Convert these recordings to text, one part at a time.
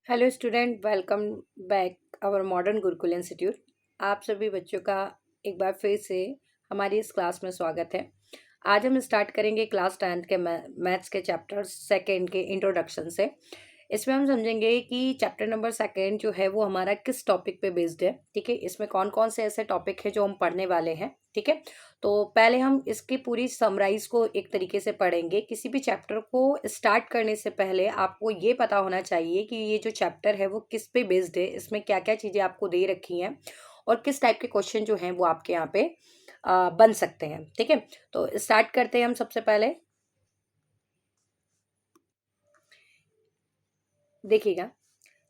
Hello student, welcome back our modern Gurukul institute. आप सभी बच्चों का एक बार फिर से हमारी इस क्लास में स्वागत है। आज हम स्टार्ट करेंगे क्लास 10th के मैथ्स के चैप्टर सेकंड के इंट्रोडक्शन से। इसमें हम समझेंगे कि चैप्टर नंबर सेकंड जो है वो हमारा किस टॉपिक पे बेस्ड है। ठीक है, इसमें कौन कौन से ऐसे टॉपिक है जो हम पढ़ने वाले हैं। ठीक है, तो पहले हम इसकी पूरी समराइज को एक तरीके से पढ़ेंगे। किसी भी चैप्टर को स्टार्ट करने से पहले आपको ये पता होना चाहिए कि ये जो चैप्टर है वो किस पे बेस्ड है, इसमें क्या क्या चीज़ें आपको दे रखी हैं और किस टाइप के क्वेश्चन जो हैं वो आपके यहाँ पे बन सकते हैं। ठीक है, तो स्टार्ट करते हैं हम सबसे पहले। देखिएगा,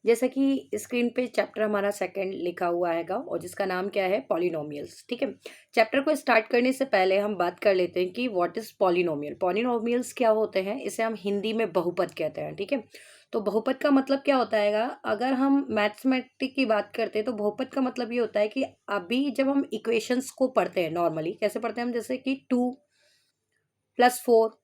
जैसा कि स्क्रीन पे चैप्टर हमारा सेकंड लिखा हुआ हैगा और जिसका नाम क्या है, पॉलिनोमियल्स। ठीक है, चैप्टर को स्टार्ट करने से पहले हम बात कर लेते हैं कि व्हाट इज पॉलिनोमियल। पॉलिनोमियल्स क्या होते हैं, इसे हम हिंदी में बहुपद कहते हैं। ठीक है, तो बहुपद का मतलब क्या होता है, अगर हम मैथमेटिक की बात करते हैं तो बहुपद का मतलब ये होता है कि अभी जब हम इक्वेशंस को पढ़ते हैं, नॉर्मली कैसे पढ़ते हैं हम, जैसे कि 2+4,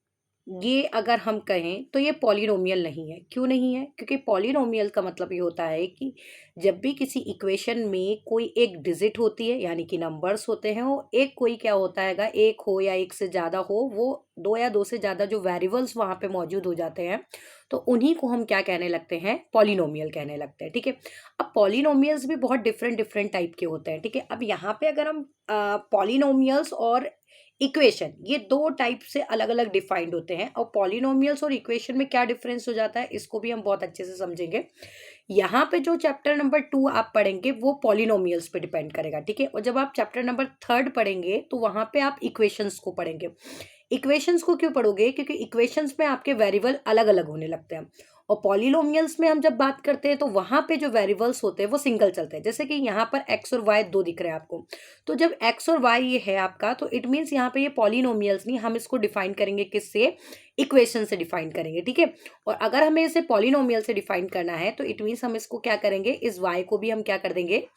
ये अगर हम कहें तो ये पॉलिनोमियल नहीं है। क्यों नहीं है? क्योंकि पॉलिनोमियल का मतलब ये होता है कि जब भी किसी इक्वेशन में कोई एक डिजिट होती है, यानी कि नंबर्स होते हैं, वो एक कोई क्या होता हैगा, एक हो या एक से ज़्यादा हो, वो दो या दो से ज़्यादा जो वेरिएबल्स वहाँ पे मौजूद हो जाते हैं, तो उन्हीं को हम क्या कहने लगते हैं, पॉलिनोमियल कहने लगते हैं। ठीक है, अब पॉलिनोमियल्स भी बहुत डिफरेंट डिफरेंट टाइप के होते हैं। ठीक है, अब यहाँ पे अगर हम पॉलिनोमियल्स और इक्वेशन, ये दो टाइप से अलग अलग डिफाइंड होते हैं। और पॉलिनोमियल्स और इक्वेशन में क्या डिफरेंस हो जाता है, इसको भी हम बहुत अच्छे से समझेंगे। यहाँ पे जो चैप्टर नंबर 2 आप पढ़ेंगे वो पॉलिनोमियल्स पे डिपेंड करेगा। ठीक है, और जब आप चैप्टर नंबर 3 पढ़ेंगे तो वहां पे आप इक्वेशंस को पढ़ेंगे। इक्वेशंस को क्यों पढ़ोगे? क्योंकि इक्वेशंस में आपके वेरिएबल अलग अलग होने लगते हैं। और पॉलिनोमियल्स में हम जब बात करते हैं तो वहां पे जो वेरिएबल्स होते हैं वो सिंगल चलते हैं। जैसे कि यहाँ पर एक्स और वाई दो दिख रहे हैं आपको, तो जब एक्स और वाई ये है आपका, तो इट मीन्स यहाँ पे ये पॉलिनोमियल्स नहीं, हम इसको डिफाइन करेंगे किससे, इक्वेशन से डिफाइन करेंगे। ठीक है, और अगर हमें इसे पॉलिनोमियल से डिफाइन करना है तो इट मीन्स हम इसको क्या करेंगे, इस वाई को भी हम क्या कर देंगे,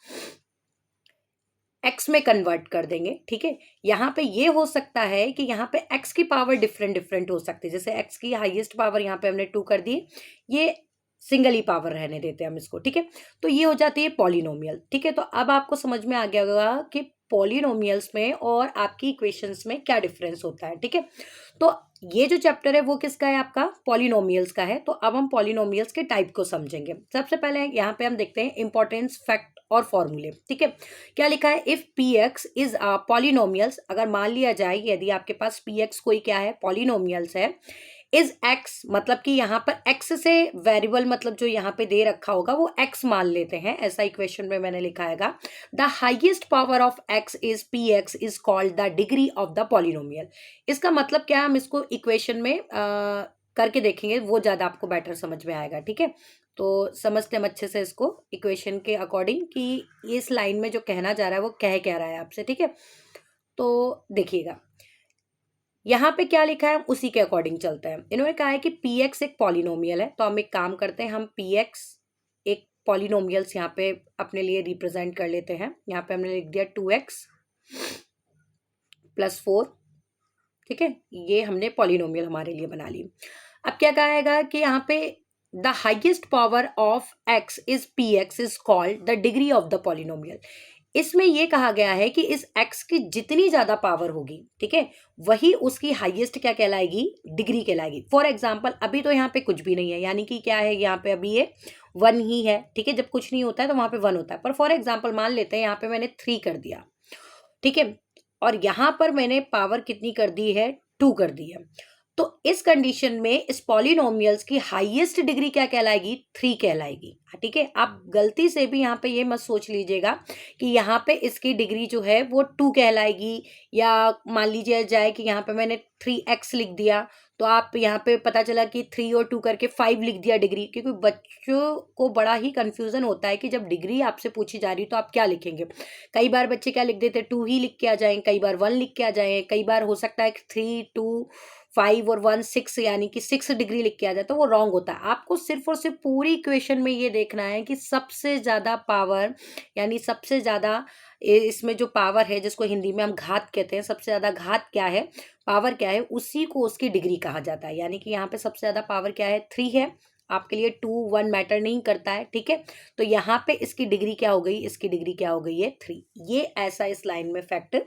एक्स में कन्वर्ट कर देंगे। ठीक है, यहाँ पे ये हो सकता है कि यहाँ पे एक्स की पावर डिफरेंट डिफरेंट हो सकती है। जैसे एक्स की हाईएस्ट पावर यहाँ पे हमने 2 कर दी, ये सिंगल ही पावर रहने देते हैं हम इसको। ठीक है, तो ये हो जाती है पॉलिनोमियल। ठीक है, तो अब आपको समझ में आ गया होगा कि पॉलिनोमियल्स में और आपकी इक्वेशंस में क्या डिफरेंस होता है। ठीक है, तो ये जो चैप्टर है वो किसका है, आपका पॉलिनोमियल्स का है। तो अब हम पॉलिनोमियल्स के टाइप को समझेंगे। सबसे पहले यहाँ पे हम देखते हैं इंपॉर्टेंस, फैक्ट और फॉर्मूले। ठीक है, क्या लिखा है, if P x is polynomials, अगर मान लिया जाए यदि आपके पास पी एक्स कोई क्या है, पॉलिनोमियल्स है, इज एक्स, मतलब कि यहाँ पर एक्स से वेरिएबल, मतलब जो यहाँ पे दे रखा होगा वो एक्स मान लेते हैं, ऐसा इक्वेशन में मैंने लिखा हैगा। The highest power of x is P x is called the degree of the polynomial. इसका मतलब क्या है, हम इसको इक्वेशन में करके देखेंगे, वो ज्यादा आपको बेटर समझ में आएगा। ठीक है, तो समझते हम अच्छे से इसको इक्वेशन के अकॉर्डिंग कि इस लाइन में जो कहना जा रहा है वो कह क्या रहा है आपसे। ठीक है, तो देखिएगा यहाँ पे क्या लिखा है, उसी के अकॉर्डिंग चलते हैं। इन्होंने कहा है कि पी एक्स एक पॉलिनोमियल है, तो हम एक काम करते हैं, हम पी एक्स एक पॉलिनोमियल्स यहाँ पे अपने लिए रिप्रेजेंट कर लेते हैं। यहाँ पे हमने लिख दिया 2x+4। ठीक है, ये हमने पॉलिनोमियल हमारे लिए बना ली। अब क्या कहेगा कि यहाँ पे the highest power of x is P x is called the degree of the polynomial. इसमें यह कहा गया है कि इस x की जितनी ज्यादा पावर होगी, ठीक है, वही उसकी हाईएस्ट क्या कहलाएगी, डिग्री कहलाएगी। फॉर एग्जाम्पल अभी तो यहाँ पे कुछ भी नहीं है, यानी कि क्या है, यहाँ पे अभी ये 1 ही है। ठीक है, जब कुछ नहीं होता है तो वहां पे 1 होता है, पर फॉर एग्जाम्पल मान लेते हैं यहाँ पे मैंने 3 कर दिया। ठीक है, और यहां पर मैंने पावर कितनी कर दी है, 2 कर दी है। तो इस कंडीशन में इस पॉलिनोमियल्स की हाईएस्ट डिग्री क्या कहलाएगी, 3 कहलाएगी। ठीक है, आप गलती से भी यहाँ पे ये मत सोच लीजिएगा कि यहाँ पे इसकी डिग्री जो है वो 2 कहलाएगी, या मान लीजिए जाए कि यहाँ पे मैंने 3x लिख दिया, तो आप यहाँ पे पता चला कि 3 और 2 करके 5 लिख दिया डिग्री। क्योंकि बच्चों को बड़ा ही कंफ्यूजन होता है कि जब डिग्री आपसे पूछी जा रही तो आप क्या लिखेंगे। कई बार बच्चे क्या लिख देते हैं, 2 ही लिख के आ जाएं, कई बार 1 लिख के आ जाएं, कई बार हो सकता है कि 3 2 5 और 1 6, यानी कि 6 डिग्री लिख के आ जाए, तो वो रॉन्ग होता है। आपको सिर्फ और सिर्फ पूरी इक्वेशन में ये देखना है कि सबसे ज्यादा पावर, यानी सबसे ज्यादा इसमें जो पावर है, जिसको हिंदी में हम घात कहते हैं, सबसे ज्यादा घात क्या है, पावर क्या है, उसी को उसकी डिग्री कहा जाता है। यानी कि यहाँ पे सबसे ज्यादा पावर क्या है, 3 है, आपके लिए 2 1 मैटर नहीं करता है, ठीक है। तो यहाँ पे इसकी डिग्री क्या हो गई, इसकी डिग्री क्या हो गई है 3। ये ऐसा इस लाइन में फैक्ट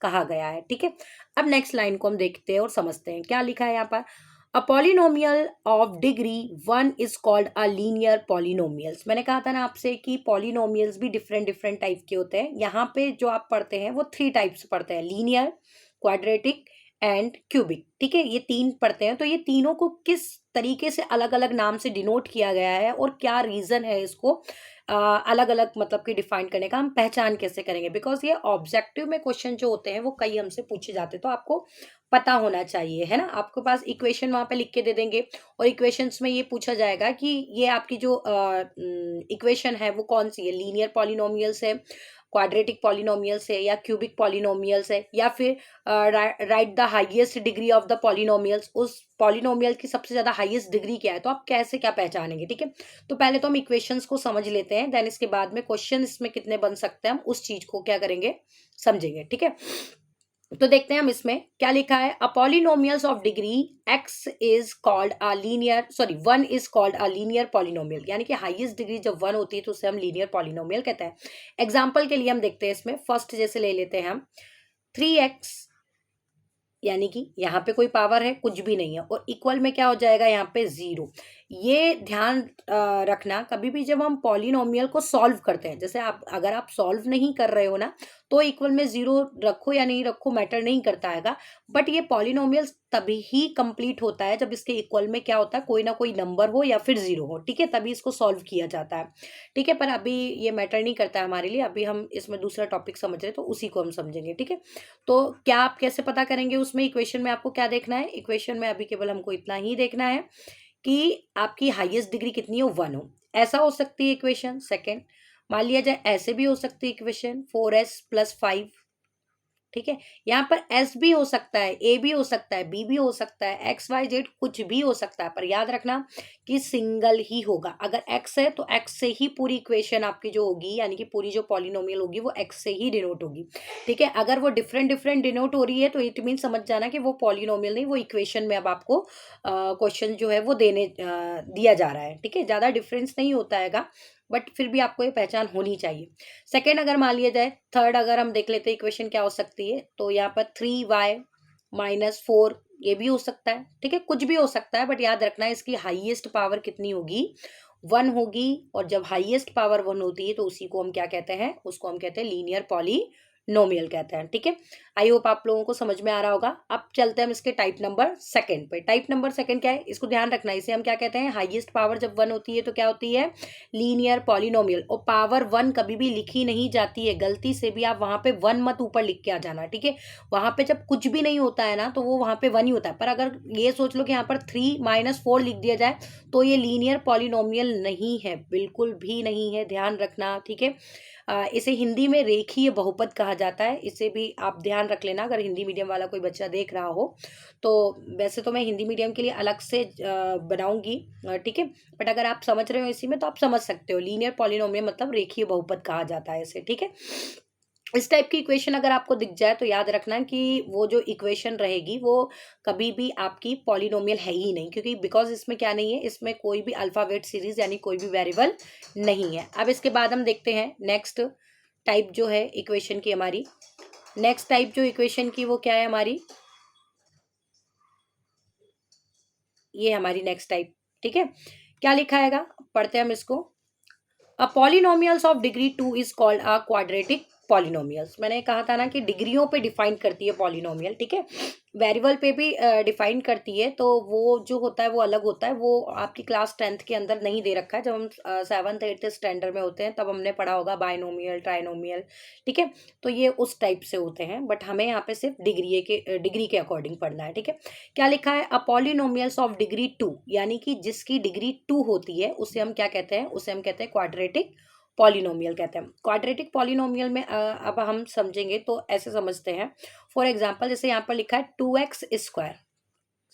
कहा गया है, ठीक है। अब नेक्स्ट लाइन को हम देखते हैं और समझते हैं क्या लिखा है यहाँ पर। A polynomial of degree 1 is called a linear polynomials. मैंने कहा था ना आपसे कि पॉलिनोमियल्स भी डिफरेंट डिफरेंट टाइप के होते हैं। यहाँ पे जो आप पढ़ते हैं वो 3 टाइप्स पढ़ते हैं, लीनियर, क्वाड्रेटिक एंड क्यूबिक, ठीक है। ये 3 पढ़ते हैं। तो ये तीनों को किस तरीके से अलग अलग नाम से डिनोट किया गया है और क्या रीजन है इसको अलग अलग मतलब कि डिफाइन करने का, हम पहचान कैसे करेंगे, बिकॉज ये ऑब्जेक्टिव में क्वेश्चन जो होते हैं वो कई हमसे पूछे जाते हैं, तो आपको पता होना चाहिए, है ना। आपके पास इक्वेशन वहां पे लिख के दे देंगे और इक्वेशंस में ये पूछा जाएगा कि ये आपकी जो इक्वेशन है वो कौन सी है, लीनियर पॉलिनोमियल्स है, क्वाड्रेटिक पॉलिनोमियल्स है या क्यूबिक पॉलिनोमियल्स है, या फिर right the highest degree of the polynomials, उस पॉलिनोमियल की सबसे ज्यादा हाईएस्ट डिग्री क्या है, तो आप कैसे क्या पहचानेंगे, ठीक है। तो पहले तो हम इक्वेशंस को समझ लेते हैं, देन इसके बाद में क्वेश्चन इसमें कितने बन सकते हैं हम उस चीज को क्या करेंगे, समझेंगे, ठीक है। तो देखते हैं हम इसमें क्या लिखा है। A polynomials of degree x is called a linear, sorry 1 is called a linear polynomial, यानी कि हाईएस्ट डिग्री जब 1 होती है तो उसे हम लीनियर पॉलिनोमियल कहते हैं। एग्जांपल के लिए हम देखते हैं इसमें, फर्स्ट जैसे ले लेते हैं हम 3x, यानी कि यहाँ पे कोई पावर है कुछ भी नहीं है, और इक्वल में क्या हो जाएगा यहाँ पे 0। ये ध्यान रखना, कभी भी जब हम पॉलिनोमियल को सॉल्व करते हैं, जैसे आप अगर आप सॉल्व नहीं कर रहे हो ना, तो इक्वल में 0 रखो या नहीं रखो मैटर नहीं करता हैगा। बट ये पॉलिनोमियल तभी ही कंप्लीट होता है जब इसके इक्वल में क्या होता है, कोई ना कोई नंबर हो या फिर 0 हो, ठीक है, तभी इसको सॉल्व किया जाता है, ठीक है। पर अभी ये मैटर नहीं करता है हमारे लिए, अभी हम इसमें दूसरा टॉपिक समझ रहे हैं तो उसी को हम समझेंगे, ठीक है। तो क्या आप कैसे पता करेंगे, उसमें इक्वेशन में आपको क्या देखना है, इक्वेशन में अभी केवल हमको इतना ही देखना है कि आपकी हाईएस्ट डिग्री कितनी हो, 1 हो। ऐसा हो सकती है इक्वेशन। सेकंड, मान लिया जाए ऐसे भी हो सकती है इक्वेशन 4s+5, ठीक है। यहाँ पर एस भी हो सकता है, ए भी हो सकता है, बी भी हो सकता है, एक्स वाई जेड कुछ भी हो सकता है, पर याद रखना कि सिंगल ही होगा। अगर एक्स है तो एक्स से ही पूरी इक्वेशन आपकी जो होगी, यानी कि पूरी जो पॉलिनोमियल होगी वो एक्स से ही डिनोट होगी, ठीक है। अगर वो डिफरेंट डिफरेंट डिनोट हो रही है तो इट मीन समझ जाना कि वो पॉलिनोमियल नहीं, वो इक्वेशन में अब आपको क्वेश्चन जो है वो दिया जा रहा है, ठीक है। ज्यादा डिफरेंस नहीं होता है, बट फिर भी आपको ये पहचान होनी चाहिए। सेकेंड, अगर मान लिया जाए, थर्ड अगर हम देख लेते हैं इक्वेशन क्या हो सकती है, तो यहाँ पर 3y-4 ये भी हो सकता है, ठीक है, कुछ भी हो सकता है, बट याद रखना है इसकी हाईएस्ट पावर कितनी होगी, 1 होगी। और जब हाईएस्ट पावर 1 होती है तो उसी को हम क्या कहते हैं, उसको हम कहते हैं लीनियर पॉलिनोमियल कहते हैं, ठीक है। आई होप आप लोगों को समझ में आ रहा होगा। अब चलते हैं हम इसके टाइप नंबर सेकंड पे। टाइप नंबर सेकंड क्या है, इसको ध्यान रखना है, इसे हम क्या कहते हैं, हाईएस्ट पावर जब 1 होती है तो क्या होती है, लीनियर पॉलिनोमियल। और पावर 1 कभी भी लिखी नहीं जाती है, गलती से भी आप वहां पे 1 मत ऊपर लिख के आ जाना, ठीक है। वहां पे जब कुछ भी नहीं होता है ना तो वो वहां पे 1 ही होता है, पर अगर ये सोच लो कि यहाँ पर 3-4 लिख दिया जाए तो ये लीनियर पॉलिनोमियल नहीं है, बिल्कुल भी नहीं है, ध्यान रखना, ठीक है। इसे हिंदी में रेखीय बहुपद कहा जाता है, इसे भी आप ध्यान रख लेना अगर हिंदी मीडियम वाला कोई बच्चा देख रहा हो तो। वैसे तो मैं हिंदी मीडियम के लिए अलग से बनाऊंगी, ठीक है, बट अगर आप समझ रहे हो इसी में तो आप समझ सकते हो, लीनियर पॉलिनोमियल मतलब रेखीय बहुपद कहा जाता है इसे, ठीक है। इस टाइप की इक्वेशन अगर आपको दिख जाए तो याद रखना कि वो जो इक्वेशन रहेगी वो कभी भी आपकी पॉलिनोमियल है ही नहीं, क्योंकि बिकॉज इसमें क्या नहीं है, इसमें कोई भी अल्फाबेट सीरीज यानी कोई भी वेरिएबल नहीं है। अब इसके बाद हम देखते हैं नेक्स्ट टाइप जो है इक्वेशन की हमारी, नेक्स्ट टाइप जो इक्वेशन की वो क्या है हमारी, ये हमारी नेक्स्ट टाइप, ठीक है। क्या लिखा हैगा, पढ़ते हैं हम इसको। A polynomials of degree 2 is called a quadratic polynomials. मैंने कहा था ना कि डिग्रियों पे डिफाइन करती है पॉलिनोमियल, ठीक है, वेरिएबल पे भी डिफाइन करती है, तो वो जो होता है वो अलग होता है, वो आपकी क्लास 10th के अंदर नहीं दे रखा है। जब हम 7th-8th स्टैंडर्ड में होते हैं तब हमने पढ़ा होगा बायनोमियल, ट्राइनोमियल, ठीक है। तो ये उस टाइप से होते हैं, बट हमें यहाँ पे सिर्फ डिग्री के अकॉर्डिंग पढ़ना है, ठीक है। क्या लिखा है, अ पॉलिनोमियल्स ऑफ डिग्री 2, यानी कि जिसकी डिग्री 2 होती है उसे हम क्या कहते हैं, उसे हम कहते हैं क्वाड्रेटिक पॉलिनोमियल कहते हैं। क्वाड्रेटिक पॉलिनोमियल में अब हम समझेंगे तो ऐसे समझते हैं, फॉर एग्जाम्पल जैसे यहाँ पर लिखा है 2x²,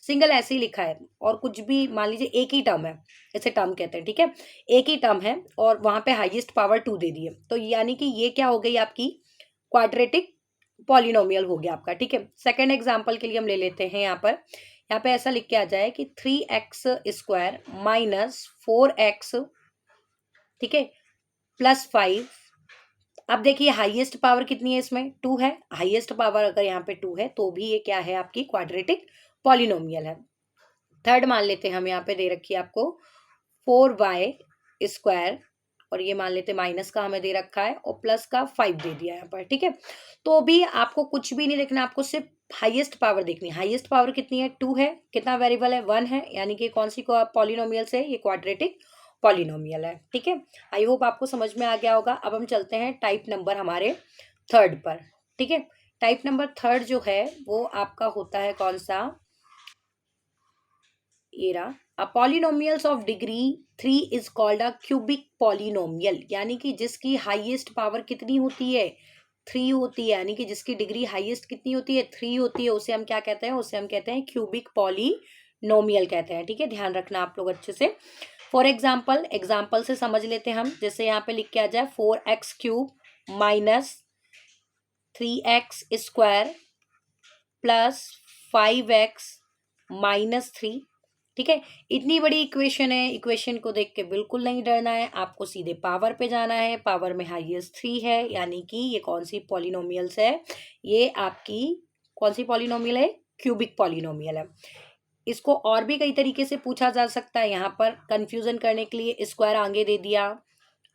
सिंगल ऐसे ही लिखा है, और कुछ भी मान लीजिए एक ही टर्म है, इसे टर्म कहते हैं, ठीक है, एक ही टर्म है और वहां पे हाईएस्ट पावर 2 दे दी है, तो यानी कि ये क्या हो गई आपकी क्वाड्रेटिक पॉलिनोमियल हो गया आपका, ठीक है। सेकेंड एग्जाम्पल के लिए हम ले लेते हैं यहाँ पर यहाँ पे ऐसा लिख के आ जाए कि 3x² माइनस 4x, ठीक है, प्लस 5। अब देखिए हाईएस्ट पावर कितनी है, इसमें 2 है। हाईएस्ट पावर अगर यहाँ पे 2 है तो भी ये क्या है, आपकी क्वाड्रेटिक पॉलिनोमियल है। थर्ड मान लेते हैं हम, यहाँ पे दे रखी है आपको 4y², और ये मान लेते माइनस का हमें दे रखा है, और प्लस का 5 दे दिया यहाँ पर, ठीक है। तो भी आपको कुछ भी नहीं देखना, आपको सिर्फ हाईएस्ट पावर देखनी है। हाईएस्ट पावर कितनी है, 2 है। कितना वेरिएबल है, 1 है, यानी कि कौन सी पॉलिनोमियल से, ये क्वाड्रेटिक पॉलिनोमियल है, ठीक है। आई होप आपको समझ में आ गया होगा। अब हम चलते हैं टाइप नंबर हमारे थर्ड पर, ठीक है। टाइप नंबर थर्ड जो है वो आपका होता है कौन सा, era a polynomials of degree 3 is called a cubic polynomial, यानी कि जिसकी हाईएस्ट पावर कितनी होती है, 3 होती है, यानी कि जिसकी डिग्री हाईएस्ट कितनी होती है, 3 होती है, उसे हम क्या कहते हैं, उसे हम कहते हैं क्यूबिक पॉलिनोमियल कहते हैं, ठीक है। ध्यान रखना आप लोग अच्छे से। फॉर एग्जाम्पल, एग्जाम्पल से समझ लेते हैं हम। जैसे यहाँ पे लिख के आ जाए 4x³ minus 3x² plus 5x minus 3, ठीक है। इतनी बड़ी इक्वेशन है, इक्वेशन को देख के बिल्कुल नहीं डरना है, आपको सीधे पावर पे जाना है। पावर में हाईएस्ट 3 है, यानी कि ये कौन सी पॉलिनोमियल्स है, ये आपकी कौन सी पॉलिनोमियल है, क्यूबिक पॉलिनोमियल है। इसको और भी कई तरीके से पूछा जा सकता है। यहाँ पर कंफ्यूजन करने के लिए स्क्वायर आगे दे दिया,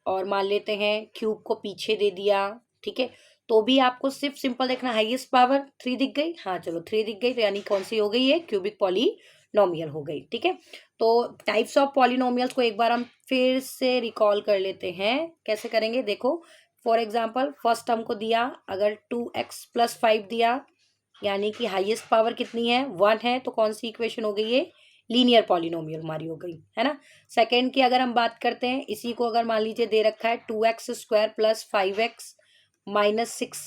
और मान लेते हैं क्यूब को पीछे दे दिया, ठीक है। तो भी आपको सिर्फ सिंपल देखना, हाईएस्ट पावर 3 दिख गई, हाँ चलो 3 दिख गई, तो यानी कौन सी हो गई है, क्यूबिक पॉलिनोमियल हो गई, ठीक है। तो टाइप्स ऑफ पॉलिनोमियल्स को एक बार हम फिर से रिकॉल कर लेते हैं। कैसे करेंगे, देखो। फॉर एग्जाम्पल फर्स्ट हमको दिया, अगर 2x+5 दिया, यानी कि हाईएस्ट पावर कितनी है, 1 है, तो कौन सी इक्वेशन हो गई है, लीनियर पॉलिनोमियल हमारी हो गई, है ना। सेकंड की अगर हम बात करते हैं, इसी को अगर मान लीजिए दे रखा है 2x² प्लस 5x माइनस 6,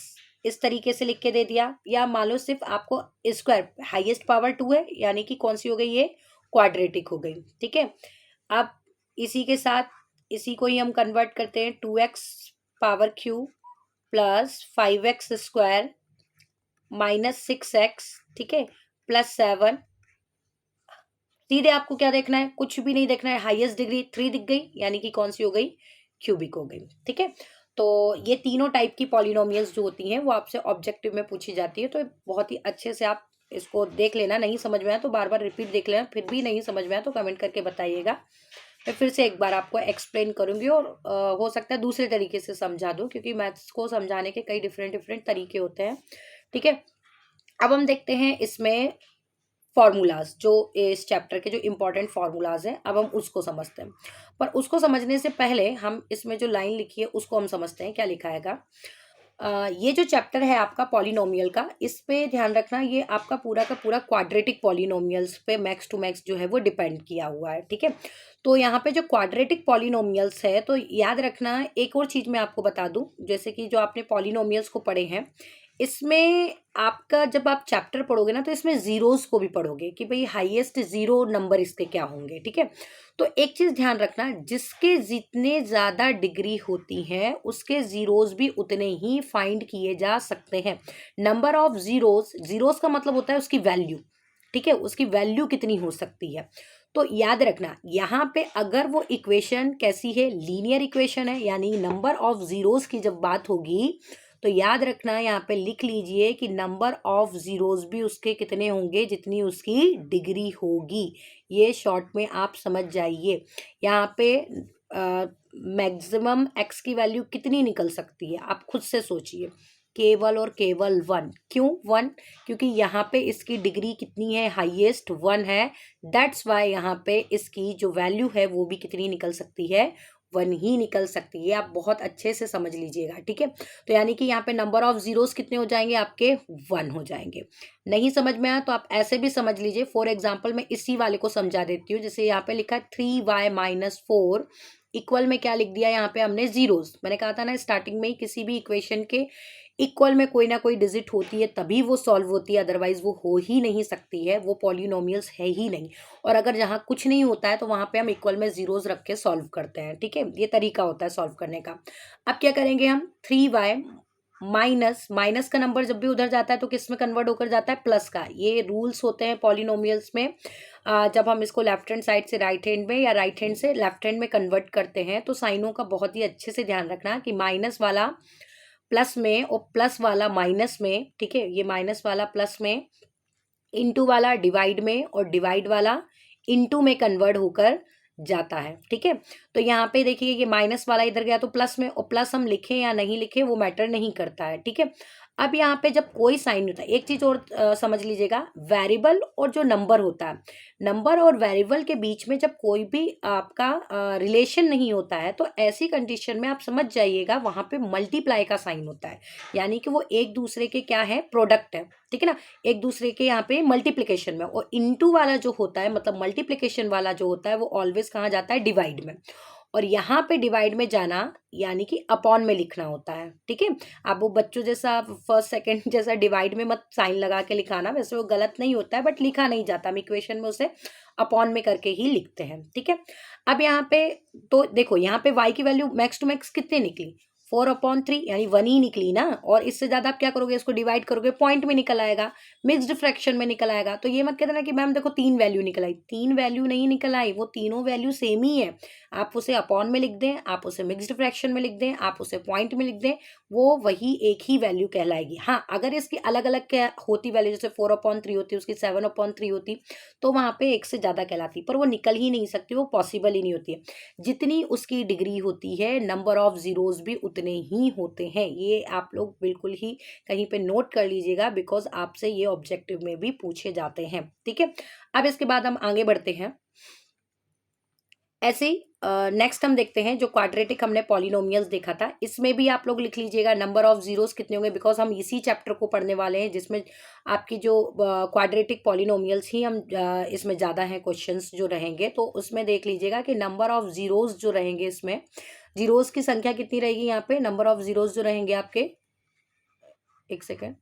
इस तरीके से लिख के दे दिया, या मान लो सिर्फ आपको स्क्वायर, हाईएस्ट पावर 2 है, यानी कि कौन सी हो गई, ये क्वाड्रेटिक हो गई, ठीक है। अब इसी के साथ इसी को ही हम कन्वर्ट करते हैं, 2x³ plus 5x² minus 6x, ठीक है, प्लस 7। सीधे आपको क्या देखना है, कुछ भी नहीं देखना है, हाईएस्ट डिग्री 3 दिख गई, यानी कि कौन सी हो गई, क्यूबिक हो गई, ठीक है। तो ये तीनों टाइप की पॉलिनोमियल्स जो होती हैं वो आपसे ऑब्जेक्टिव में पूछी जाती है, तो बहुत ही अच्छे से आप इसको देख लेना। नहीं समझ में आया तो बार बार रिपीट देख लेना, फिर भी नहीं समझ में आया तो कमेंट करके बताइएगा। मैं फिर से एक बार आपको एक्सप्लेन करूंगी, और हो सकता है दूसरे तरीके से समझा दूं, क्योंकि मैथ्स को समझाने के कई डिफरेंट डिफरेंट तरीके होते हैं, ठीक है। अब हम देखते हैं इसमें फॉर्मूलाज, जो इस चैप्टर के जो इम्पोर्टेंट फॉर्मूलाज हैं, अब हम उसको समझते हैं। पर उसको समझने से पहले हम इसमें जो लाइन लिखी है उसको हम समझते हैं, क्या लिखा हैगा। ये जो चैप्टर है आपका पॉलिनोमियल का, इस पे ध्यान रखना, ये आपका पूरा का पूरा क्वाड्रेटिक पॉलिनोमियल्स पे मैक्स टू मैक्स जो है वो डिपेंड किया हुआ है, ठीक है। तो यहाँ पे जो क्वाड्रेटिक पॉलिनोमियल्स है, तो याद रखना एक और चीज मैं आपको बता दूं, जैसे कि जो आपने पॉलिनोमियल्स को पढ़े हैं, इसमें आपका जब आप चैप्टर पढ़ोगे ना, तो इसमें जीरोस को भी पढ़ोगे कि भाई हाईएस्ट जीरो नंबर इसके क्या होंगे, ठीक है। तो एक चीज ध्यान रखना, जिसके जितने ज्यादा डिग्री होती हैं उसके जीरोस भी उतने ही फाइंड किए जा सकते हैं। नंबर ऑफ जीरोस, जीरोस का मतलब होता है उसकी वैल्यू, ठीक है, उसकी वैल्यू कितनी हो सकती है। तो याद रखना यहाँ पे अगर वो इक्वेशन कैसी है, लीनियर इक्वेशन है, यानी नंबर ऑफ जीरोस की जब बात होगी, तो याद रखना यहाँ पे लिख लीजिए कि नंबर ऑफ जीरोस भी उसके कितने होंगे, जितनी उसकी डिग्री होगी। ये शॉर्ट में आप समझ जाइए। यहाँ पे मैक्सिमम एक्स की वैल्यू कितनी निकल सकती है, आप खुद से सोचिए, केवल और केवल 1। क्यों 1, क्योंकि यहाँ पे इसकी डिग्री कितनी है, हाईएस्ट 1 है। दैट्स वाई यहाँ पे इसकी जो वैल्यू है वो भी कितनी निकल सकती है, 1 ही निकल सकती है। आप बहुत अच्छे से समझ लीजिएगा, ठीक है। तो यानी कि यहाँ पे नंबर ऑफ जीरोस कितने हो जाएंगे, आपके 1 हो जाएंगे। नहीं समझ में आया तो आप ऐसे भी समझ लीजिए। फॉर एग्जाम्पल मैं इसी वाले को समझा देती हूँ। जैसे यहाँ पे लिखा है 3y-4 इक्वल में क्या लिख दिया, यहाँ पे हमने जीरोस, मैंने कहा था ना स्टार्टिंग में ही, किसी भी इक्वेशन के इक्वल में कोई ना कोई डिजिट होती है तभी वो सॉल्व होती है, अदरवाइज वो हो ही नहीं सकती है, वो पॉलिनोमियल्स है ही नहीं। और अगर जहाँ कुछ नहीं होता है तो वहां पे हम इक्वल में जीरोस रख के सॉल्व करते हैं, ठीक है। ये तरीका होता है सॉल्व करने का। अब क्या करेंगे हम, 3y माइनस, माइनस का नंबर जब भी उधर जाता है तो किस में कन्वर्ट होकर जाता है, प्लस का। ये रूल्स होते हैं पॉलिनोमियल्स में। जब हम इसको लेफ्ट हैंड साइड से राइट हैंड में या राइट हैंड से लेफ्ट हैंड में कन्वर्ट करते हैं तो साइनों का बहुत ही अच्छे से ध्यान रखना कि माइनस वाला प्लस में और प्लस वाला माइनस में, ठीक है, ये माइनस वाला प्लस में, इनटू वाला डिवाइड में और डिवाइड वाला इनटू में कन्वर्ट होकर जाता है, ठीक है। तो यहाँ पे देखिए ये माइनस वाला इधर गया तो प्लस में, और प्लस हम लिखें या नहीं लिखें वो मैटर नहीं करता है, ठीक है। अब यहाँ पे जब कोई साइन होता है, एक चीज और समझ लीजिएगा, वेरिएबल और जो नंबर होता है, नंबर और वेरिएबल के बीच में जब कोई भी आपका रिलेशन नहीं होता है तो ऐसी कंडीशन में आप समझ जाइएगा वहां पे मल्टीप्लाई का साइन होता है, यानी कि वो एक दूसरे के क्या है, प्रोडक्ट है, ठीक है ना, एक दूसरे के यहाँ पे मल्टीप्लिकेशन में। और इनटू वाला जो होता है, मतलब मल्टीप्लिकेशन वाला जो होता है, वो ऑलवेज कहाँ जाता है, डिवाइड में। और यहाँ पे डिवाइड में जाना यानी कि अपॉन में लिखना होता है, ठीक है। आप वो बच्चों जैसा फर्स्ट सेकंड जैसा डिवाइड में मत साइन लगा के लिखाना, वैसे वो गलत नहीं होता है बट लिखा नहीं जाता, हम इक्वेशन में उसे अपॉन में करके ही लिखते हैं, ठीक है। अब यहाँ पे तो देखो, यहाँ पे y की वैल्यू मैक्स टू मैक्स कितनी निकली, 4/3, यानी 1 ही निकली ना। और इससे ज्यादा आप क्या करोगे, इसको डिवाइड करोगे पॉइंट में निकल आएगा, मिक्स्ड फ्रैक्शन में निकल आएगा। तो ये मत कहते ना कि मैम देखो 3 वैल्यू निकल आई, 3 वैल्यू नहीं निकल आई, वो तीनों वैल्यू सेम ही है। आप उसे अपॉन में लिख दें, आप उसे मिक्स्ड फ्रैक्शन में लिख दें, आप उसे पॉइंट में लिख दें, वो वही एक ही वैल्यू कहलाएगी। हाँ, अगर इसकी अलग अलग क्या होती वैल्यू, जैसे 4/3 होती, उसकी 7/3 होती, तो वहां पे एक से ज्यादा कहलाती, पर वो निकल ही नहीं सकती, वो पॉसिबल ही नहीं होती है। जितनी उसकी डिग्री होती है, नंबर ऑफ जीरोज भी उतने ही होते हैं। ये आप लोग बिल्कुल ही कहीं पे नोट कर लीजिएगा, बिकॉज आपसे ये ऑब्जेक्टिव में भी पूछे जाते हैं, ठीक है। अब इसके बाद हम आगे बढ़ते हैं। ऐसे ही नेक्स्ट हम देखते हैं जो क्वाड्रेटिक हमने पॉलिनोमियल्स देखा था, इसमें भी आप लोग लिख लीजिएगा नंबर ऑफ जीरोस कितने होंगे, बिकॉज हम इसी चैप्टर को पढ़ने वाले हैं जिसमें आपकी जो क्वाड्रेटिक पॉलिनोमियल्स ही हम इसमें ज़्यादा हैं क्वेश्चंस जो रहेंगे। तो उसमें देख लीजिएगा कि नंबर ऑफ जीरोस जो रहेंगे, इसमें जीरोस की संख्या कितनी रहेगी, यहाँ पे नंबर ऑफ जीरोस जो रहेंगे आपके, एक सेकेंड,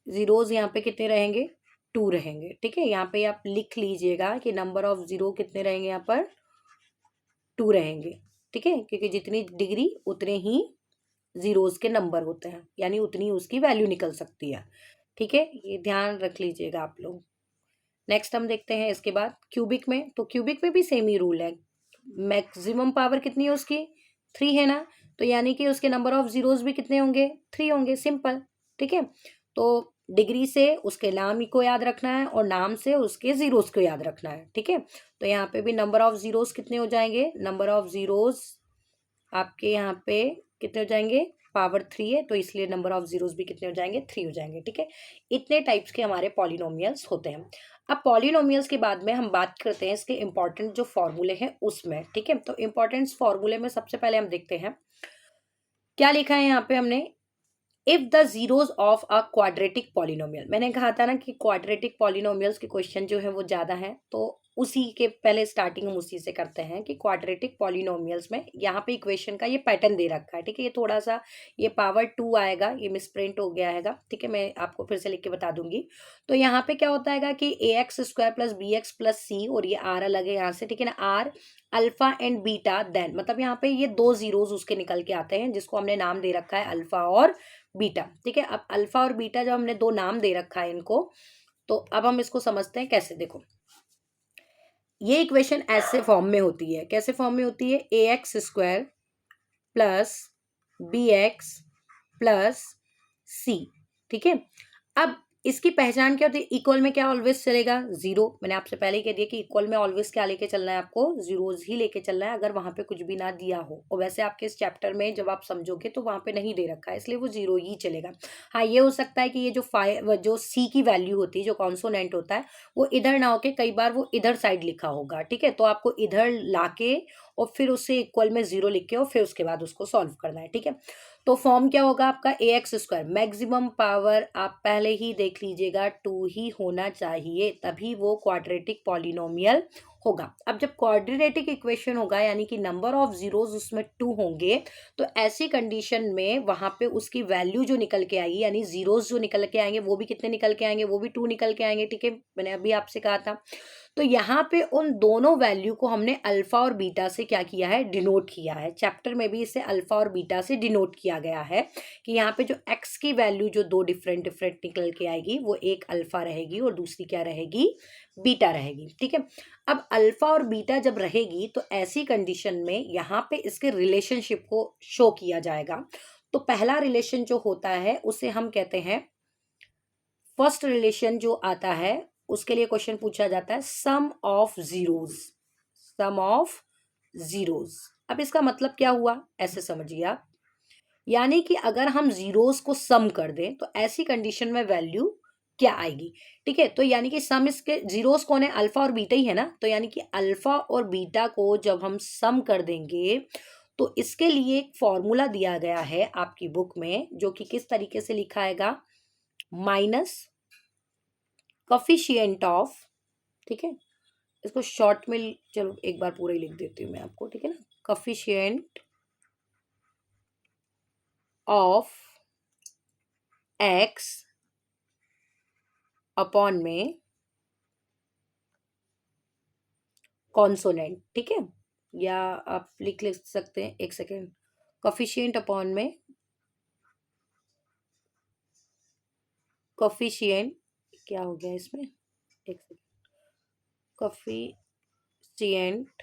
जीरोस यहाँ पे कितने रहेंगे, 2 रहेंगे, ठीक है। यहाँ पे आप लिख लीजिएगा कि नंबर ऑफ जीरो कितने रहेंगे, यहाँ पर 2 रहेंगे, ठीक है, क्योंकि जितनी डिग्री उतने ही जीरोस के नंबर होते हैं, यानी उतनी उसकी वैल्यू निकल सकती है, ठीक है। ये ध्यान रख लीजिएगा आप लोग। नेक्स्ट हम देखते हैं इसके बाद क्यूबिक में। तो क्यूबिक में भी सेम ही रूल है, मैक्सिमम पावर कितनी है उसकी, 3 है ना, तो यानी कि उसके नंबर ऑफ जीरोस भी कितने होंगे, 3 होंगे, सिंपल, ठीक है। तो डिग्री से उसके नाम को याद रखना है और नाम से उसके जीरोस को याद रखना है, ठीक है। तो यहाँ पे भी नंबर ऑफ जीरोस कितने हो जाएंगे, नंबर ऑफ जीरोस आपके यहाँ पे कितने हो जाएंगे, पावर 3 है तो इसलिए नंबर ऑफ जीरोस भी कितने हो जाएंगे, 3 हो जाएंगे, ठीक है। इतने टाइप्स के हमारे पॉलिनोमियल्स होते हैं। अब पॉलिनोमियल्स के बाद में हम बात करते हैं इसके इंपॉर्टेंट जो फॉर्मूले हैं उसमें, ठीक है। तो इंपॉर्टेंट फॉर्मूले में सबसे पहले हम देखते हैं क्या लिखा है यहाँ पे हमने, if the zeros of a quadratic polynomial. मैंने कहा था ना कि क्वाड्रेटिक पॉलिनोमियल्स के क्वेश्चन जो है वो ज्यादा हैं, तो उसी के पहले स्टार्टिंग हम उसी से करते हैं कि क्वाड्रेटिक पॉलिनोमियल्स में यहाँ पे इक्वेशन का ये पैटर्न दे रखा है, ठीक है। ये थोड़ा सा ये पावर 2 आएगा, ये मिसप्रिंट हो गया है, ठीक है, मैं आपको फिर से लिख के बता दूंगी। तो यहाँ पे क्या होता है कि ax² + bx + c, और ये आर अलग है यहाँ से, ठीक है ना, are alpha and beta, then मतलब यहाँ पे ये 2 जीरोस उसके निकल के आते हैं जिसको हमने नाम दे रखा है अल्फा और बीटा, ठीक है। अब अल्फा और बीटा जब हमने 2 नाम दे रखा है इनको, तो अब हम इसको समझते हैं कैसे। देखो, ये इक्वेशन ऐसे फॉर्म में होती है, कैसे फॉर्म में होती है, ax² + bx + c, ठीक है। अब इसकी पहचान क्या होती है, इक्वल में क्या ऑलवेज चलेगा, 0। मैंने आपसे पहले ही कह दिया कि इक्वल में ऑलवेज क्या लेके चलना है, आपको जीरोज ही लेके चलना है, अगर वहां पे कुछ भी ना दिया हो। और वैसे आपके इस चैप्टर में जब आप समझोगे तो वहां पे नहीं दे रखा है, इसलिए वो 0 ही चलेगा। हाँ, ये हो सकता है कि ये जो सी की वैल्यू होती है, जो कॉन्सोनेंट होता है, वो इधर ना होके कई बार वो इधर साइड लिखा होगा, ठीक है। तो आपको इधर लाके और फिर उससे इक्वल में 0 लिख के और फिर उसके बाद उसको सॉल्व करना है, ठीक है। तो फॉर्म क्या होगा आपका, ax², मैक्सिमम पावर आप पहले ही देख लीजिएगा 2 ही होना चाहिए, तभी वो क्वाड्रेटिक पॉलिनोमियल होगा। अब जब क्वाड्रेटिक इक्वेशन होगा यानी कि नंबर ऑफ जीरोस उसमें 2 होंगे, तो ऐसी कंडीशन में वहां पे उसकी वैल्यू जो निकल के आएगी, यानी जीरोस जो निकल के आएंगे वो भी कितने निकल के आएंगे, वो भी 2 निकल के आएंगे, ठीक है। मैंने अभी आपसे कहा था। तो यहाँ पे उन दोनों वैल्यू को हमने अल्फा और बीटा से क्या किया है, डिनोट किया है। चैप्टर में भी इसे अल्फा और बीटा से डिनोट किया गया है कि यहाँ पे जो एक्स की वैल्यू जो दो डिफरेंट डिफरेंट निकल के आएगी वो एक अल्फा रहेगी और दूसरी क्या रहेगी, बीटा रहेगी। ठीक है, अब अल्फा और बीटा जब रहेगी तो ऐसी कंडीशन में यहाँ पे इसके रिलेशनशिप को शो किया जाएगा। तो पहला रिलेशन जो होता है उसे हम कहते हैं, फर्स्ट रिलेशन जो आता है उसके लिए क्वेश्चन पूछा जाता है sum of zeros, sum of zeros. अब इसका मतलब क्या हुआ, ऐसे समझिए आप, यानी कि अगर हम जीरोस को सम कर दें तो ऐसी कंडीशन में वैल्यू क्या आएगी। ठीक है, तो यानी कि सम, इसके जीरोस कौन है, अल्फा और बीटा ही है ना, तो यानी कि अल्फा और बीटा को जब हम सम कर देंगे तो इसके लिए एक फॉर्मूला दिया गया है आपकी बुक में, जो कि किस तरीके से लिखा आएगा, माइनस कॉफिशिएंट ऑफ, ठीक है, इसको शॉर्ट में चलो एक बार पूरा ही लिख देती हूँ मैं आपको, ठीक है ना, कॉफिशिएंट ऑफ एक्स अपॉन में कॉन्सोनेंट। ठीक है, या आप लिख सकते हैं, एक सेकेंड, कॉफिशिएंट अपॉन में कॉफिशिएंट, क्या हो गया इसमें, एक second, coefficient,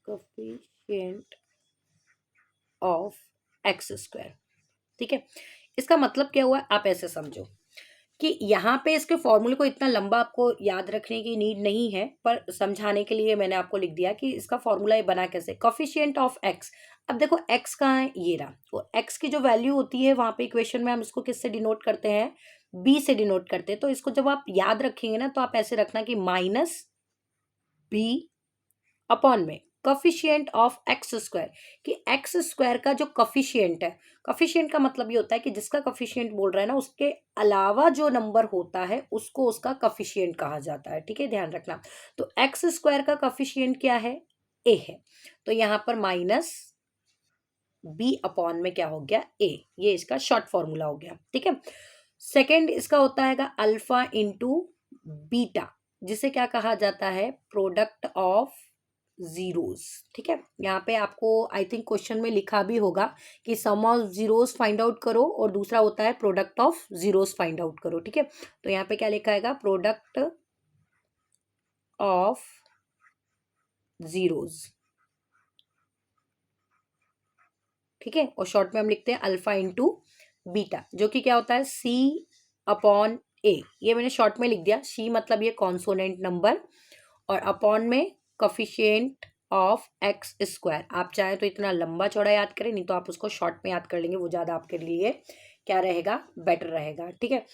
coefficient of x square. ठीक है, इसका मतलब क्या हुआ, आप ऐसे समझो कि यहाँ पे इसके फॉर्मूले को इतना लंबा आपको याद रखने की नीड नहीं है, पर समझाने के लिए मैंने आपको लिख दिया कि इसका फॉर्मूला ये बना कैसे, कॉफिशिएंट ऑफ एक्स। अब देखो एक्स कहाँ है, ये रहा, तो एक्स की जो वैल्यू होती है वहां पे इक्वेशन में हम इसको किससे डिनोट करते हैं, बी से डिनोट करते हैं। तो इसको जब आप याद रखेंगे ना तो आप ऐसे रखना कि माइनस बी अपॉन में कॉफिशिएंट ऑफ एक्स स्क्वायर, कि एक्स स्क्वायर का जो कॉफिशिएंट है, कॉफिशिएंट का मतलब ये होता है कि जिसका कॉफिशिएंट बोल रहा है ना उसके अलावा जो नंबर होता है उसको उसका कॉफिशिएंट कहा जाता है। ठीक है, ध्यान रखना। तो एक्स स्क्वायर का कॉफिशिएंट क्या है, ए है, तो यहाँ पर माइनस बी अपॉन में क्या हो गया, ए, ये इसका शॉर्ट फॉर्मूला हो गया। ठीक है, सेकेंड इसका होता है अल्फा इंटू बीटा, जिसे क्या कहा जाता है, प्रोडक्ट ऑफ जीरोस। ठीक है, यहाँ पे आपको आई थिंक क्वेश्चन में लिखा भी होगा कि सम ऑफ जीरोस फाइंड आउट करो और दूसरा होता है product of zeros find out करो। ठीक है, तो यहाँ पे क्या लिखा है, प्रोडक्ट ऑफ जीरोस। ठीक है, और शॉर्ट में हम लिखते हैं अल्फा इंटू बीटा, जो कि क्या होता है, सी अपॉन ए। ये मैंने शॉर्ट में लिख दिया, सी मतलब ये कॉन्सोनेंट नंबर और अपॉन में कॉफिशिएंट ऑफ एक्स स्क्वायर। आप चाहें तो इतना लंबा चौड़ा याद करें, नहीं तो आप उसको शॉर्ट में याद कर लेंगे, वो ज़्यादा आपके लिए क्या रहेगा, बेटर रहेगा। ठीक है,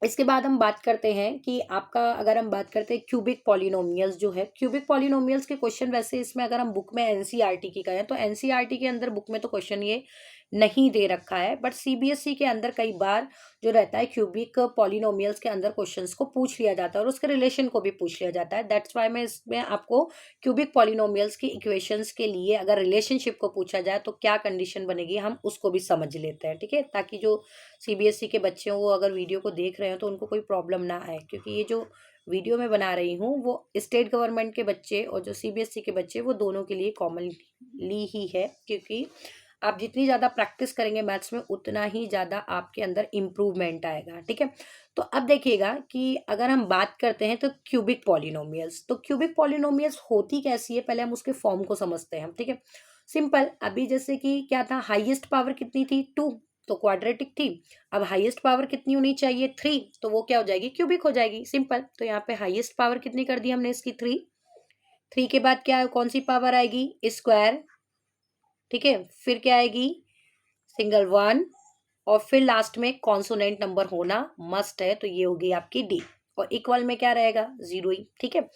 इसके बाद हम बात करते हैं कि आपका, अगर हम बात करते हैं क्यूबिक पॉलिनोमियल्स जो है, क्यूबिक पॉलिनोमियल्स के क्वेश्चन वैसे इसमें अगर हम बुक में एनसीईआरटी की कहें तो एनसीईआरटी के अंदर बुक में तो क्वेश्चन ये नहीं दे रखा है, बट सीबीएसई के अंदर कई बार जो रहता है क्यूबिक पॉलिनोमियल्स के अंदर क्वेश्चंस को पूछ लिया जाता है और उसके रिलेशन को भी पूछ लिया जाता है। दैट्स वाई मैं इसमें आपको क्यूबिक पॉलिनोमियल्स की इक्वेशंस के लिए अगर रिलेशनशिप को पूछा जाए तो क्या कंडीशन बनेगी हम उसको भी समझ लेते हैं। ठीक है, ताकि जो सीबीएसई के बच्चे हों वो अगर वीडियो को देख रहे हो तो उनको कोई प्रॉब्लम ना आए, क्योंकि ये जो वीडियो मैं बना रही हूँ वो स्टेट गवर्नमेंट के बच्चे और जो सीबीएसई के बच्चे वो दोनों के लिए कॉमनली ही है, क्योंकि आप जितनी ज़्यादा प्रैक्टिस करेंगे मैथ्स में उतना ही ज़्यादा आपके अंदर इम्प्रूवमेंट आएगा। ठीक है, तो अब देखिएगा कि अगर हम बात करते हैं तो क्यूबिक पॉलिनोमियल्स, तो क्यूबिक पॉलिनोमियल्स होती कैसी है, पहले हम उसके फॉर्म को समझते हैं। ठीक है, सिंपल, अभी जैसे कि क्या था, हाईएस्ट पावर कितनी थी, 2, तो क्वाड्रेटिक थी। अब हाईएस्ट पावर कितनी होनी चाहिए, 3, तो वो क्या हो जाएगी, क्यूबिक हो जाएगी। सिंपल, तो यहाँ पे हाईएस्ट पावर कितनी कर दी हमने इसकी, 3। 3 के बाद क्या, कौन सी पावर आएगी, स्क्वायर। ठीक है, फिर क्या आएगी, सिंगल 1, और फिर लास्ट में कॉन्सोनेंट नंबर होना मस्ट है, तो ये होगी आपकी डी, और इक्वल में क्या रहेगा, 0 ही। ठीक है,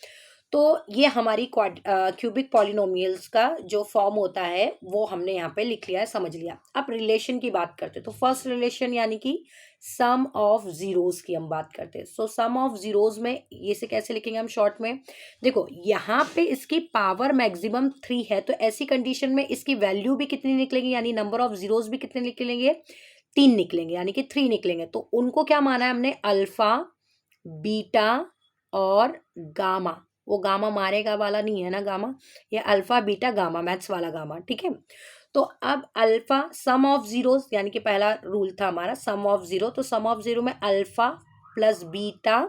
तो ये हमारी क्यूबिक पॉलिनोमियल्स का जो फॉर्म होता है वो हमने यहाँ पे लिख लिया है, समझ लिया। अब रिलेशन की बात करते हैं, तो फर्स्ट रिलेशन यानी कि सम ऑफ जीरोस की हम बात करते हैं। सो सम ऑफ जीरोस में ये से कैसे लिखेंगे हम शॉर्ट में, देखो यहाँ पे इसकी पावर मैक्सिमम 3 है, तो ऐसी कंडीशन में इसकी वैल्यू भी कितनी निकलेंगी, यानी नंबर ऑफ जीरोस भी कितने निकलेंगे, 3 निकलेंगे, यानी कि 3 निकलेंगे। तो उनको क्या माना है हमने, अल्फा, बीटा और गामा, वो गामा मारेगा वाला नहीं है ना गामा, ये अल्फा बीटा गामा, मैथ्स वाला गामा, ठीक है। तो अब अल्फा सम ऑफ जीरोस, यानी कि पहला रूल था हमारा सम ऑफ जीरो, तो सम ऑफ जीरो में alpha plus beta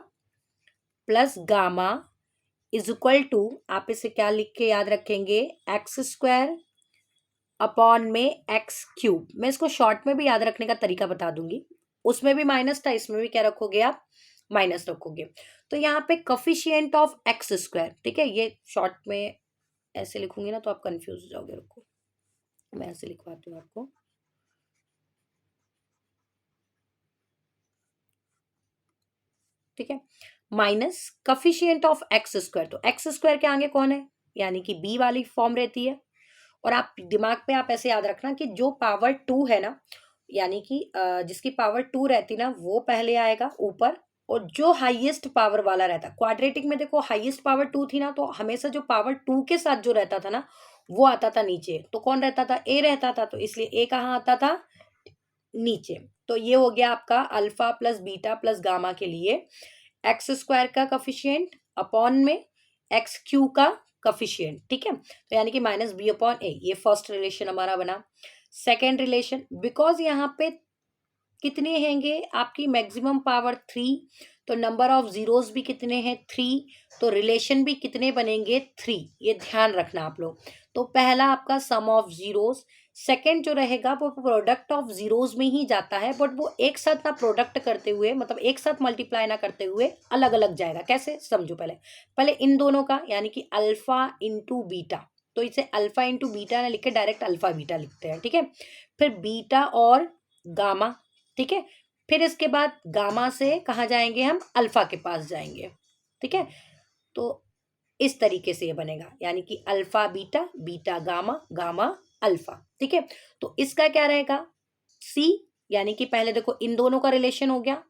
plus gamma is equal to, आप इसे क्या लिख के याद रखेंगे, एक्स स्क्वायर अपॉन में एक्स क्यूब। मैं इसको शॉर्ट में भी याद रखने का तरीका बता दूंगी, उसमें भी माइनस था, इसमें भी क्या रखोगे आप, माइनस रखोगे। तो यहाँ पे कॉफिशिएंट ऑफ एक्स स्क्वायर, ठीक है, ये शॉर्ट में ऐसे लिखूंगी ना तो आप कंफ्यूज हो जाओगे, रुको मैं ऐसे लिखवाती हूँ आपको, ठीक है, minus coefficient of x square, तो एक्स स्क्वायर के आगे कौन है, यानी कि बी वाली फॉर्म रहती है। और आप दिमाग में आप ऐसे याद रखना कि जो पावर टू है ना, यानी कि जिसकी पावर टू रहती ना वो पहले आएगा ऊपर, और जो हाईएस्ट पावर वाला रहता, क्वाड्रेटिक में देखो हाईएस्ट पावर टू थी ना, तो हमेशा जो पावर टू के साथ जो रहता था ना वो आता था नीचे, तो कौन रहता था, ए रहता था, तो इसलिए ए कहाँ आता था, नीचे। तो ये हो गया आपका alpha plus beta plus gamma के लिए एक्स स्क्वायर का कॉफिशिएंट अपॉन में एक्स क्यू का कॉफिशिएंट, ठीक है। तो यानी कि माइनस बी अपॉन ए, ये फर्स्ट रिलेशन हमारा बना। सेकेंड रिलेशन, बिकॉज यहाँ पे कितने हैंगे आपकी मैक्सिमम पावर थ्री, तो नंबर ऑफ जीरोस भी कितने हैं, थ्री, तो रिलेशन भी कितने बनेंगे, थ्री, ये ध्यान रखना आप लोग। तो पहला आपका सम ऑफ जीरोस, सेकंड जो रहेगा वो प्रोडक्ट ऑफ जीरोस में ही जाता है, बट वो एक साथ ना प्रोडक्ट करते हुए, मतलब एक साथ मल्टीप्लाई ना करते हुए अलग अलग जाएगा, कैसे समझो, पहले पहले इन दोनों का, यानी कि अल्फा इंटू बीटा, तो इसे अल्फा इंटू बीटा ना लिख के डायरेक्ट अल्फा बीटा लिखते हैं, ठीक है। फिर बीटा और गामा, ठीक है। फिर इसके बाद गामा से कहाँ जाएंगे हम, अल्फा के पास जाएंगे, ठीक है। तो इस तरीके से ये बनेगा, यानी कि alpha beta, beta gamma, gamma alpha, ठीक है। तो इसका क्या रहेगा, सी, यानी कि पहले देखो इन दोनों का रिलेशन हो गया,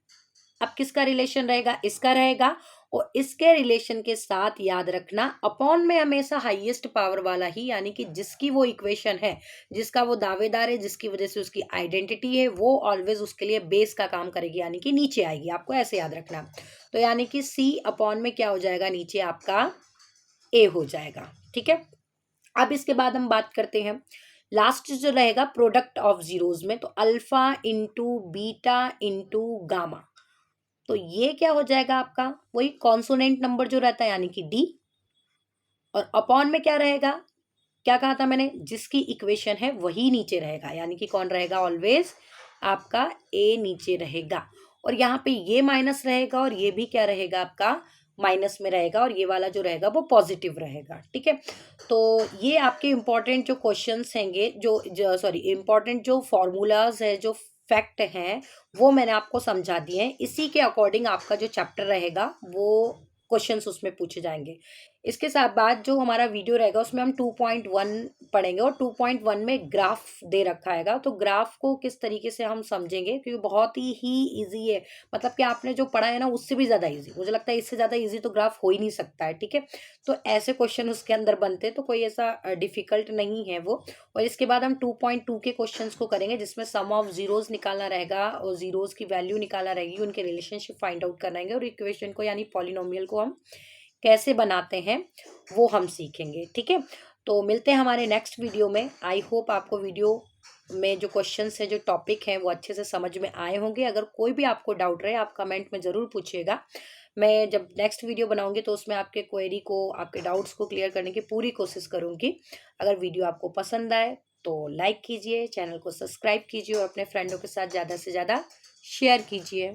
अब किसका रिलेशन रहेगा, इसका रहेगा, और इसके रिलेशन के साथ याद रखना अपॉन में हमेशा हाईएस्ट पावर वाला ही, यानी कि जिसकी वो इक्वेशन है, जिसका वो दावेदार है, जिसकी वजह से उसकी आइडेंटिटी है, वो ऑलवेज उसके लिए बेस का काम करेगी, यानी कि नीचे आएगी, आपको ऐसे याद रखना। तो यानी कि सी अपॉन में क्या हो जाएगा, नीचे आपका ए हो जाएगा, ठीक है। अब इसके बाद हम बात करते हैं लास्ट जो रहेगा प्रोडक्ट ऑफ जीरोस में, तो alpha into beta into gamma, तो ये क्या हो जाएगा आपका, वही कॉन्सोनेंट नंबर जो रहता है, यानी कि डी, और अपॉन में क्या रहेगा, क्या कहा था मैंने, जिसकी इक्वेशन है वही नीचे रहेगा, यानी कि कौन रहेगा, ऑलवेज आपका ए नीचे रहेगा। और यहाँ पे ये माइनस रहेगा और ये भी क्या रहेगा आपका, माइनस में रहेगा, और ये वाला जो रहेगा वो पॉजिटिव रहेगा, ठीक है। तो ये आपके इंपॉर्टेंट जो क्वेश्चंस हैंगे, जो सॉरी इंपॉर्टेंट जो फॉर्मूलाज है, जो फैक्ट हैं, वो मैंने आपको समझा दिए हैं। इसी के अकॉर्डिंग आपका जो चैप्टर रहेगा वो क्वेश्चंस उसमें पूछे जाएंगे। इसके साथ बाद जो हमारा वीडियो रहेगा उसमें हम 2.1 पढ़ेंगे, और 2.1 में ग्राफ दे रखा हैगा, तो ग्राफ को किस तरीके से हम समझेंगे, क्योंकि बहुत ही इजी है, मतलब कि आपने जो पढ़ा है ना उससे भी ज़्यादा इजी, मुझे लगता है इससे ज़्यादा इजी तो ग्राफ हो ही नहीं सकता है, ठीक है। तो ऐसे क्वेश्चन उसके अंदर बनते हैं, तो कोई ऐसा डिफिकल्ट नहीं है वो। और इसके बाद हम 2.2 के क्वेश्चन को करेंगे, जिसमें सम ऑफ जीरोस निकालना रहेगा, और जीरोस की वैल्यू निकालना रहेगी, उनके रिलेशनशिप फाइंड आउट करना रहेंगे, और इक्वेशन को यानी पॉलिनोमियल को हम कैसे बनाते हैं वो हम सीखेंगे, ठीक है। तो मिलते हैं हमारे नेक्स्ट वीडियो में। आई होप आपको वीडियो में जो क्वेश्चंस है, जो टॉपिक हैं, वो अच्छे से समझ में आए होंगे। अगर कोई भी आपको डाउट रहे आप कमेंट में ज़रूर पूछिएगा, मैं जब नेक्स्ट वीडियो बनाऊंगी तो उसमें आपके क्वेरी को, आपके डाउट्स को क्लियर करने की पूरी कोशिश करूंगी। अगर वीडियो आपको पसंद आए तो लाइक कीजिए, चैनल को सब्सक्राइब कीजिए, और अपने फ्रेंडों के साथ ज़्यादा से ज़्यादा शेयर कीजिए।